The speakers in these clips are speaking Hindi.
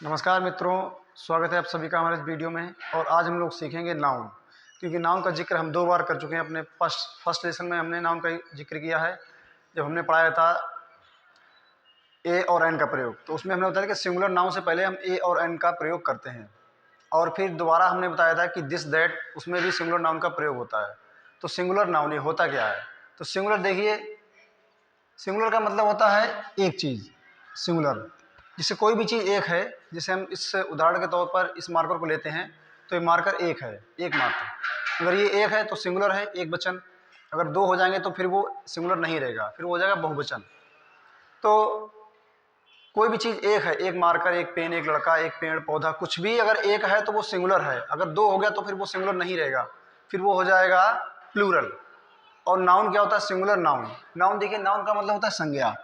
नमस्कार मित्रों, स्वागत है आप सभी का हमारे इस वीडियो में। और आज हम लोग सीखेंगे नाउन, क्योंकि नाउन का जिक्र हम 2 बार कर चुके हैं। अपने फर्स्ट लेसन में हमने नाउन का जिक्र किया है, जब हमने पढ़ाया था ए और एन का प्रयोग। तो उसमें हमने बताया कि सिंगुलर नाउन से पहले हम ए और एन का प्रयोग करते हैं। और फिर दोबारा हमने बताया था कि दिस दैट, उसमें भी सिंगुलर नाउन का प्रयोग होता है। तो सिंगुलर नाउन ये होता क्या है? तो सिंगुलर देखिए, सिंगुलर का मतलब होता है एक चीज़। सिंगुलर जिससे कोई भी चीज़ एक है। जैसे हम इस उदाहरण के तौर पर इस मार्कर को लेते हैं, तो ये मार्कर एक है, एक मात्र। अगर ये एक है तो सिंगुलर है, एक वचन। अगर 2 हो जाएंगे तो फिर वो सिंगुलर नहीं रहेगा, फिर वो हो जाएगा बहुवचन। तो कोई भी चीज़ एक है, एक मार्कर, एक पेन, एक लड़का, एक पेड़ पौधा, कुछ भी अगर एक है तो वो सिंगुलर है। अगर 2 हो गया तो फिर वो सिंगुलर नहीं रहेगा, फिर वो हो जाएगा प्लूरल। और नाउन क्या होता है? Singular noun. नाउन देखिए, नाउन का मतलब होता है संज्ञा।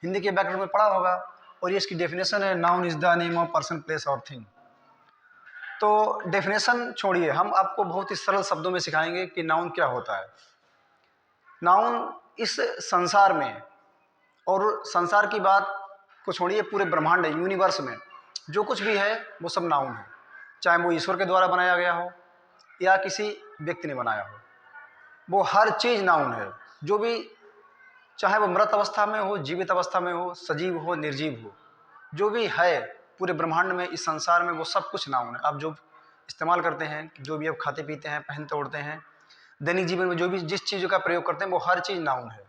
हिंदी के व्याकरण में पढ़ा होगा। और ये इसकी डेफिनेशन है, noun is the name of person, place और थिंग। तो डेफिनेशन छोड़िए, हम आपको बहुत ही सरल शब्दों में सिखाएंगे कि नाउन क्या होता है। नाउन इस संसार में, और संसार की बात को छोड़िए, पूरे ब्रह्मांड है, यूनिवर्स में जो कुछ भी है वो सब नाउन है। चाहे वो ईश्वर के द्वारा बनाया गया हो या किसी व्यक्ति ने बनाया हो, वो हर चीज़ नाउन है। जो भी, चाहे वो मृत अवस्था में हो, जीवित अवस्था में हो, सजीव हो, निर्जीव हो, जो भी है पूरे ब्रह्मांड में, इस संसार में, वो सब कुछ नाउन है। आप जो इस्तेमाल करते हैं, जो भी आप खाते पीते हैं, पहनते ओढ़ते हैं, दैनिक जीवन में जो भी जिस चीज़ का प्रयोग करते हैं, वो हर चीज़ नाउन है।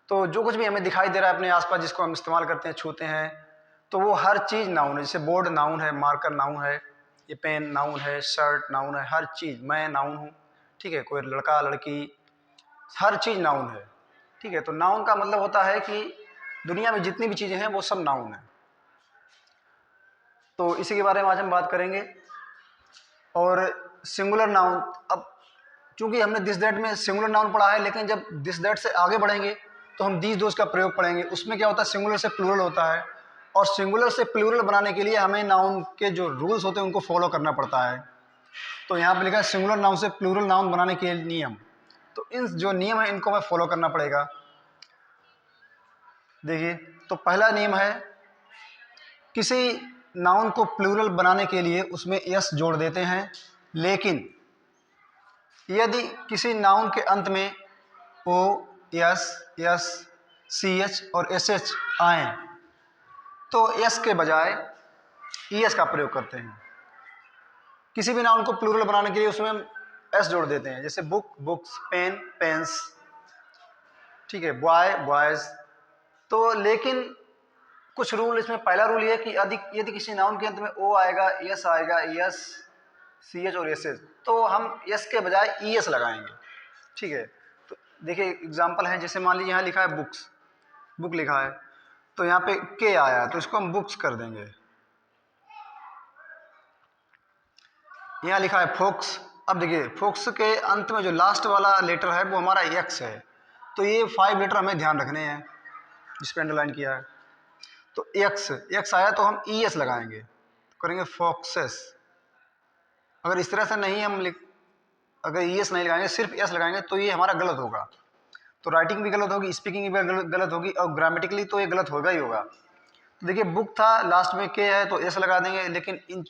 तो जो कुछ भी हमें दिखाई दे रहा है अपने आसपास, जिसको हम इस्तेमाल करते हैं, छूते हैं, तो वो हर चीज़ नाउन है। जैसे बोर्ड नाउन है, मार्कर नाउन है, ये पेन नाउन है, शर्ट नाउन है, हर चीज़। मैं नाउन हूँ, ठीक है, कोई लड़का लड़की, हर चीज़ नाउन है, ठीक है। तो नाउन का मतलब होता है कि दुनिया में जितनी भी चीज़ें हैं वो सब नाउन है। तो इसी के बारे में आज हम बात करेंगे। और सिंगुलर नाउन, अब चूंकि हमने दिस दैट में सिंगुलर नाउन पढ़ा है, लेकिन जब दिस दैट से आगे बढ़ेंगे तो हम दीज दोज का प्रयोग पढ़ेंगे। उसमें क्या होता है? सिंगुलर से प्लूरल होता है। और सिंगुलर से प्लूरल बनाने के लिए हमें नाउन के जो रूल्स होते हैं उनको फॉलो करना पड़ता है। तो यहाँ पे लिखा है सिंगुलर नाउन से प्लूरल नाउन बनाने के नियम। तो इन जो नियम है इनको हमें फॉलो करना पड़ेगा। देखिए, तो पहला नियम है, किसी नाउन को प्लूरल बनाने के लिए उसमें यस जोड़ देते हैं। लेकिन यदि किसी नाउन के अंत में ओ, यस, यस, सी एच और एस एच आए तो यस के बजाय ई एस का प्रयोग करते हैं। किसी भी नाउन को प्लूरल बनाने के लिए उसमें हम एस जोड़ देते हैं। जैसे बुक, बुक्स, पेन, पेन्स, ठीक है, बॉय, बॉयज। तो लेकिन कुछ रूल इसमें, पहला रूल ये है कि यदि किसी नाउन के अंत में ओ आएगा, यस आएगा, यस, सी एच और एस एच, तो हम यस के बजाय ई एस लगाएंगे, ठीक है। तो देखिए एग्जांपल है, जैसे मान लीजिए यहाँ लिखा है बुक्स, बुक लिखा है, तो यहाँ पे के आया है तो इसको हम बुक्स कर देंगे। यहाँ लिखा है फोक्स। अब देखिए, फोक्स के अंत में जो लास्ट वाला लेटर है वो हमारा एक्स है। तो ये 5 लेटर हमें ध्यान रखने हैं, जिस पे अंडरलाइन किया है। तो एक्स, एक्स आया तो हम ई एस लगाएंगे, तो करेंगे फॉक्सेस। अगर इस तरह से नहीं हम अगर ई एस नहीं लगाएंगे, सिर्फ एस लगाएंगे, तो ये हमारा गलत होगा। तो राइटिंग भी गलत होगी, स्पीकिंग भी गलत होगी, और ग्रामेटिकली तो ये गलत होगा ही होगा। तो देखिए, बुक था, लास्ट में के है तो एस लगा देंगे, लेकिन इन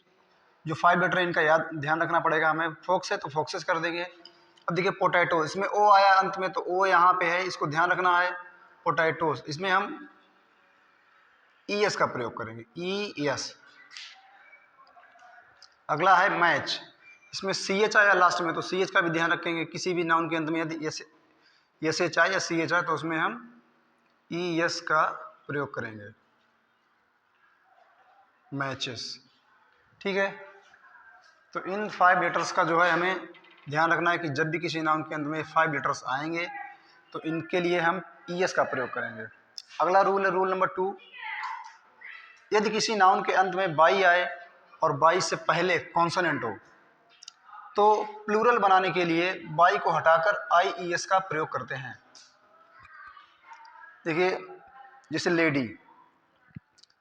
जो 5 लेटर है इनका ध्यान रखना पड़ेगा हमें। फोक्स है तो फोक्सेस कर देंगे। अब देखिए पोटैटो, इसमें ओ आया अंत में, तो ओ यहाँ पे है, इसको ध्यान रखना है। पोटैटोस, इसमें हम ई एस का प्रयोग करेंगे, ई एस। अगला है मैच, इसमें सी एच आया लास्ट में, तो सी एच का भी ध्यान रखेंगे। किसी भी नाउन के अंत में यदि एस एच आए या सी एच आए तो उसमें हम ई एस का प्रयोग करेंगे, मैचेस, ठीक है। तो इन 5 लेटर्स का जो है हमें ध्यान रखना है कि जब भी किसी नाउन के अंत में 5 लेटर्स आएंगे तो इनके लिए हम ई एस का प्रयोग करेंगे। अगला रूल है रूल नंबर 2, यदि किसी नाउन के अंत में बाई आए और बाई से पहले कॉन्सोनेंट हो, तो प्लूरल बनाने के लिए बाई को हटाकर आई ई एस का प्रयोग करते हैं। देखिए, जैसे लेडी,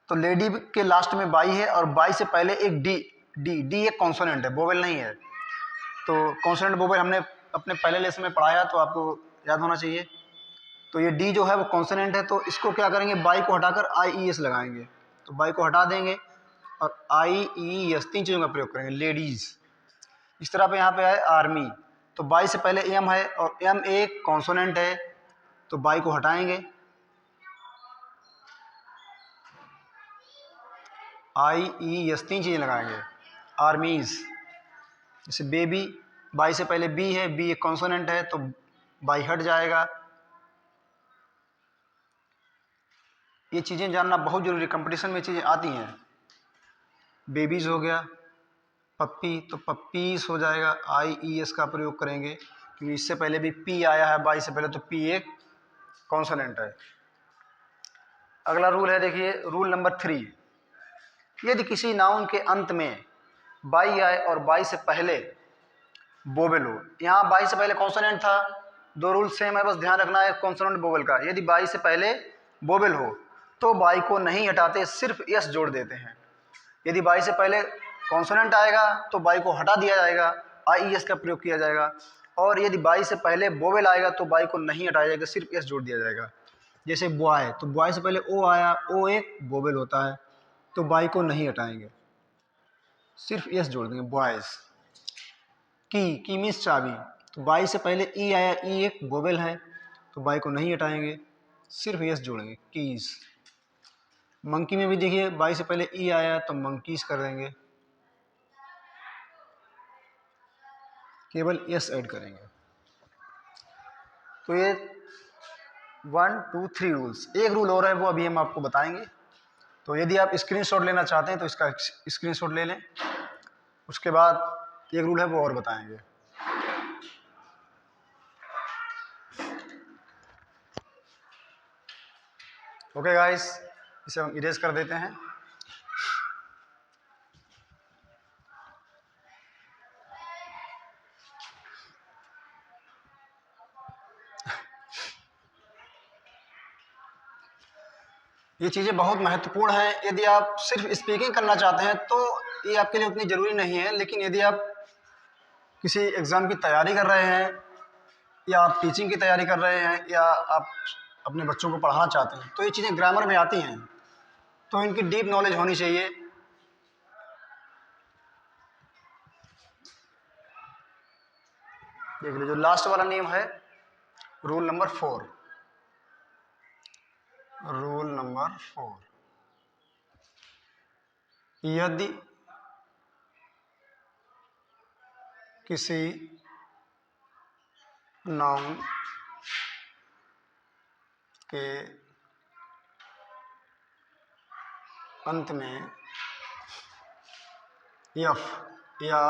तो लेडी के लास्ट में बाई है और बाई से पहले एक डी, डी एक कॉन्सोनेंट है, वोवेल नहीं है। तो कॉन्सोनेंट वोवेल हमने अपने पहले लेसन में पढ़ाया, तो आपको याद होना चाहिए। तो ये डी जो है वो कॉन्सोनेंट है, तो इसको क्या करेंगे, बाई को हटाकर आई ई एस लगाएंगे। तो बाई को हटा देंगे और IES 3 चीज़ों का प्रयोग करेंगे, लेडीज़। इस तरह पे यहाँ पे है आर्मी, तो बाई से पहले एम है और एम एक कॉन्सोनेंट है, तो बाई को हटाएंगे, IES 3 चीज़ें लगाएंगे, आर्मीज़। जैसे बेबी, बाई से पहले बी है, बी एक कॉन्सोनेंट है तो बाई हट जाएगा। ये चीज़ें जानना बहुत ज़रूरी, कंपटीशन में चीज़ें आती हैं। बेबीज़ हो गया, पप्पी तो पप्पीज़ हो जाएगा, IES का प्रयोग करेंगे क्योंकि इससे पहले भी पी आया है बाई से पहले, तो पी एक कॉन्सोनेंट है। अगला रूल है, देखिए रूल नंबर 3, यदि किसी नाउन के अंत में बाई आए और बाई से पहले वोवेल हो, यहाँ बाई से पहले कॉन्सोनेंट था, दो रूल सेम है, बस ध्यान रखना है कॉन्सोनेंट वोवेल का। यदि बाई से पहले वोवेल हो तो बाई को नहीं हटाते, सिर्फ एस जोड़ देते हैं। यदि बाई से पहले कॉन्सोनेंट आएगा तो बाई को हटा दिया जाएगा, IES का प्रयोग किया जाएगा। और यदि बाई से पहले वोवेल आएगा तो बाई को नहीं हटाया जाएगा, सिर्फ एस जोड़ दिया जाएगा। जैसे बॉय, तो बॉय से पहले ओ आया, ओ एक वोवेल होता है, तो बाई को नहीं हटाएंगे, सिर्फ एस जोड़ देंगे, बॉयज़। की मीन्स चाबी, तो बाई से पहले ई आया, ई एक वोवेल है, तो बाई को नहीं हटाएंगे, सिर्फ एस जोड़ेंगे, कीज। मंकी में भी देखिए बाई से पहले ई आया तो मंकीज कर देंगे, केवल एस ऐड करेंगे। तो ये 1 2 3 रूल्स। एक रूल और है, वो अभी हम आपको बताएंगे। तो यदि आप स्क्रीनशॉट लेना चाहते हैं तो इसका स्क्रीनशॉट ले लें, उसके बाद एक रूल है वो और बताएंगे। ओके गाइस, इसे हम इरेज कर देते हैं। ये चीज़ें बहुत महत्वपूर्ण हैं। यदि आप सिर्फ स्पीकिंग करना चाहते हैं तो ये आपके लिए उतनी ज़रूरी नहीं है, लेकिन यदि आप किसी एग्ज़ाम की तैयारी कर रहे हैं या आप टीचिंग की तैयारी कर रहे हैं या आप अपने बच्चों को पढ़ाना चाहते हैं तो ये चीज़ें ग्रामर में आती हैं, तो इनकी डीप नॉलेज होनी चाहिए। देख लीजिए, जो लास्ट वाला नियम है, रूल नंबर 4, रूल नंबर 4, यदि किसी नाउन के अंत में एफ या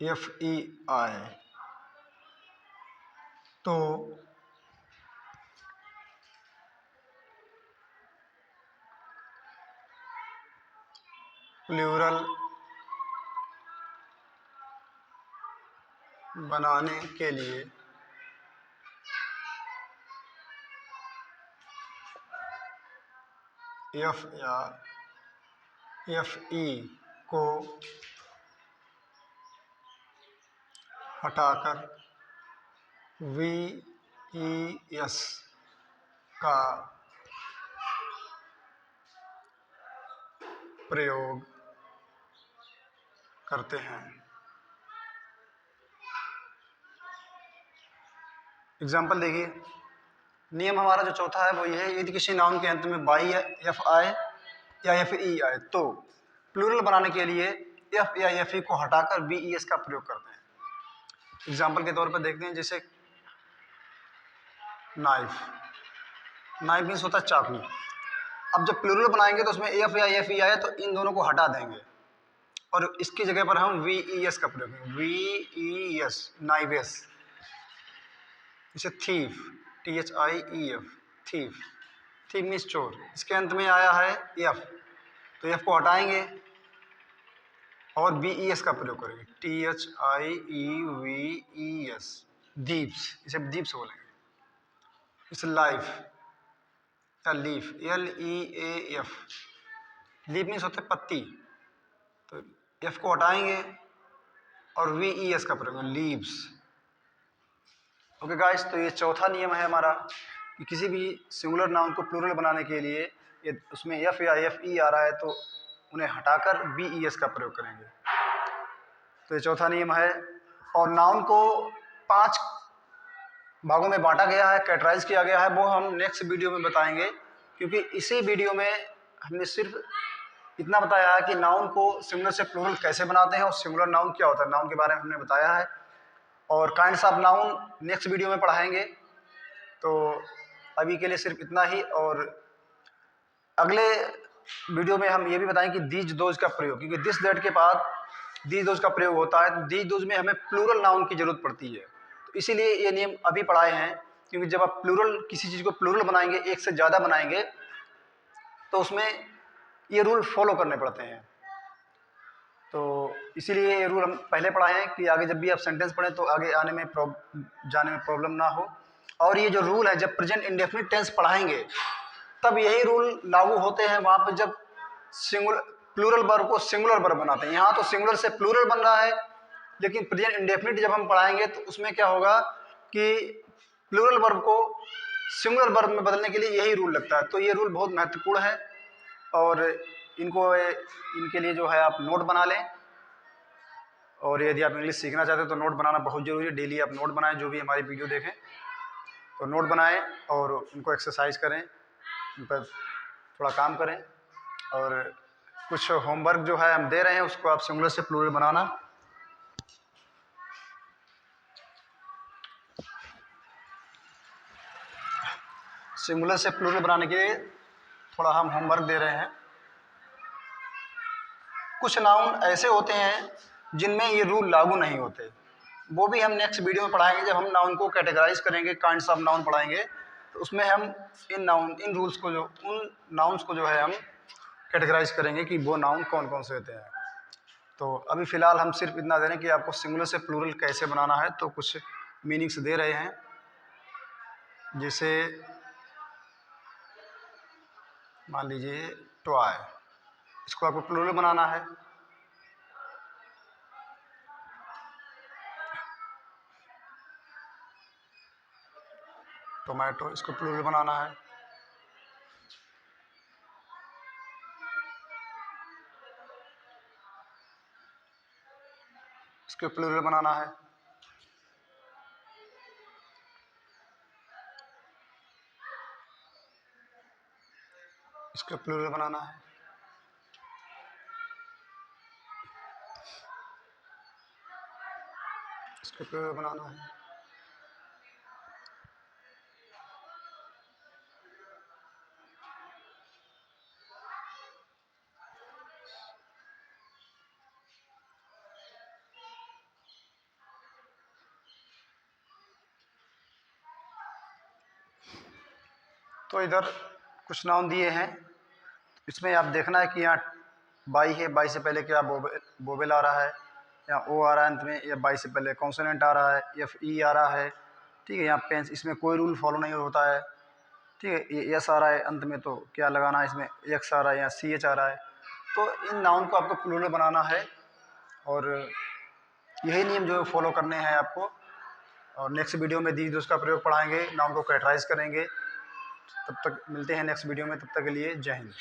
FE आए तो प्लूरल बनाने के लिए F या FE को हटाकर VES का प्रयोग करते हैं। एग्जाम्पल देखिए, नियम हमारा जो चौथा है वो ये है, यदि किसी नाउन के अंत में बाई या एफ आए या FE आए तो प्लूरल बनाने के लिए एफ या FE को हटाकर VES का प्रयोग करते हैं। एग्जाम्पल के तौर पर देखते हैं, जैसे नाइफ, नाइफ मीन्स होता है चाकू। अब जब प्लूरल बनाएंगे तो उसमें एफ या FE आए तो इन दोनों को हटा देंगे और इसकी जगह पर हम VES का प्रयोग करेंगे, VES, नाइवेस। जैसे thief, THIEF, thief, thief means चोर, इसके अंत में आया है एफ, तो एफ को हटाएंगे और VES का प्रयोग करेंगे, THIEVES, दीप्स, इसे दीप्स बोलेंगे। इसे लाइफ या लीफ, LEAF, लीफ मीन्स होता है पत्ती, तो एफ को हटाएंगे और VES का प्रयोग, लीव्स। ओके गाइस, तो ये चौथा नियम है हमारा कि किसी भी सिंगुलर नाउन को प्लूरल बनाने के लिए ये उसमें एफ या एफ ई आ रहा है तो उन्हें हटाकर बी ई एस का प्रयोग करेंगे। तो ये चौथा नियम है। और नाउन को 5 भागों में बांटा गया है, कैटेगराइज किया गया है, वो हम नेक्स्ट वीडियो में बताएंगे, क्योंकि इसी वीडियो में हमने सिर्फ इतना बताया है कि नाउन को सिंगुलर से प्लूरल कैसे बनाते हैं और सिंगुलर नाउन क्या होता है, नाउन के बारे में हमने बताया है। और kinds of noun next video में पढ़ाएंगे। तो अभी के लिए सिर्फ इतना ही, और अगले वीडियो में हम ये भी बताएंगे कि दीज दोज का प्रयोग, क्योंकि दिस दैट के बाद दीज दोज का प्रयोग होता है, तो दीज दोज में हमें प्लूरल नाउन की जरूरत पड़ती है। तो इसीलिए ये नियम अभी पढ़ाए हैं, क्योंकि जब आप प्लूरल किसी चीज़ को प्लूरल बनाएंगे, एक से ज़्यादा बनाएंगे, तो उसमें ये रूल फॉलो करने पड़ते हैं। तो इसीलिए ये रूल हम पहले पढ़ाए हैं कि आगे जब भी आप सेंटेंस पढ़ें तो आगे आने में जाने में प्रॉब्लम ना हो। और ये जो रूल है, जब प्रेजेंट इंडेफिनिट टेंस पढ़ाएंगे तब यही रूल लागू होते हैं वहाँ पे जब प्लूरल वर्ब को सिंगुलर वर्ब बनाते हैं। यहाँ तो सिंगुलर से प्लूरल बन रहा है, लेकिन प्रेजेंट इंडेफिनिट जब हम पढ़ाएंगे तो उसमें क्या होगा कि प्लूरल वर्ब को सिंगुलर वर्ब में बदलने के लिए यही रूल लगता है। तो ये रूल बहुत महत्वपूर्ण है, और इनके लिए जो है आप नोट बना लें। और यदि आप इंग्लिश सीखना चाहते हैं तो नोट बनाना बहुत ज़रूरी है। डेली आप नोट बनाएं, जो भी हमारी वीडियो देखें तो नोट बनाएं और उनको एक्सरसाइज करें, उन पर थोड़ा काम करें। और कुछ होमवर्क जो है हम दे रहे हैं उसको आप सिंगुलर से प्लूरल बनाना। सिंगुलर से प्लूरल बनाने के लिए थोड़ा हम होमवर्क दे रहे हैं। कुछ नाउन ऐसे होते हैं जिनमें ये रूल लागू नहीं होते, वो भी हम नेक्स्ट वीडियो में पढ़ाएंगे। जब हम नाउन को कैटेगराइज करेंगे, काइंड्स ऑफ नाउन पढ़ाएंगे, तो उसमें हम इन रूल्स को उन नाउन्स को जो है हम कैटेगराइज करेंगे कि वो नाउन कौन कौन से होते हैं। तो अभी फ़िलहाल हम सिर्फ इतना दे रहे हैं कि आपको सिंगुलर से प्लूरल कैसे बनाना है। तो कुछ मीनिंग्स दे रहे हैं, जैसे मान लीजिए टॉय, इसको आपको प्लूरल बनाना है। टोमेटो, इसको प्लूरल बनाना है। इसको प्लूरल बनाना है। इसको प्लूरल बनाना है। इसको प्लूरल बनाना है। तो इधर कुछ नाउन दिए हैं, इसमें आप देखना है कि यहाँ बाई है, बाई से पहले क्या बोवेल आ रहा है, यहाँ ओ आ रहा है अंत में, या बाई से पहले कॉन्सोनेंट आ रहा है, एफ ई आ रहा है। ठीक है, यहाँ पेंस, इसमें कोई रूल फॉलो नहीं होता है। ठीक है, ये एस आ रहा है अंत में, तो क्या लगाना है, इसमें एक्स आ रहा है या सी एच आ रहा है। तो इन नाउन को आपको प्लूरल बनाना है, और यही नियम जो फॉलो करने हैं आपको। और नेक्स्ट वीडियो में दीज दोज का प्रयोग पढ़ाएंगे, नाउन को कैटेगराइज करेंगे। तब तक मिलते हैं नेक्स्ट वीडियो में, तब तक के लिए जय हिंद।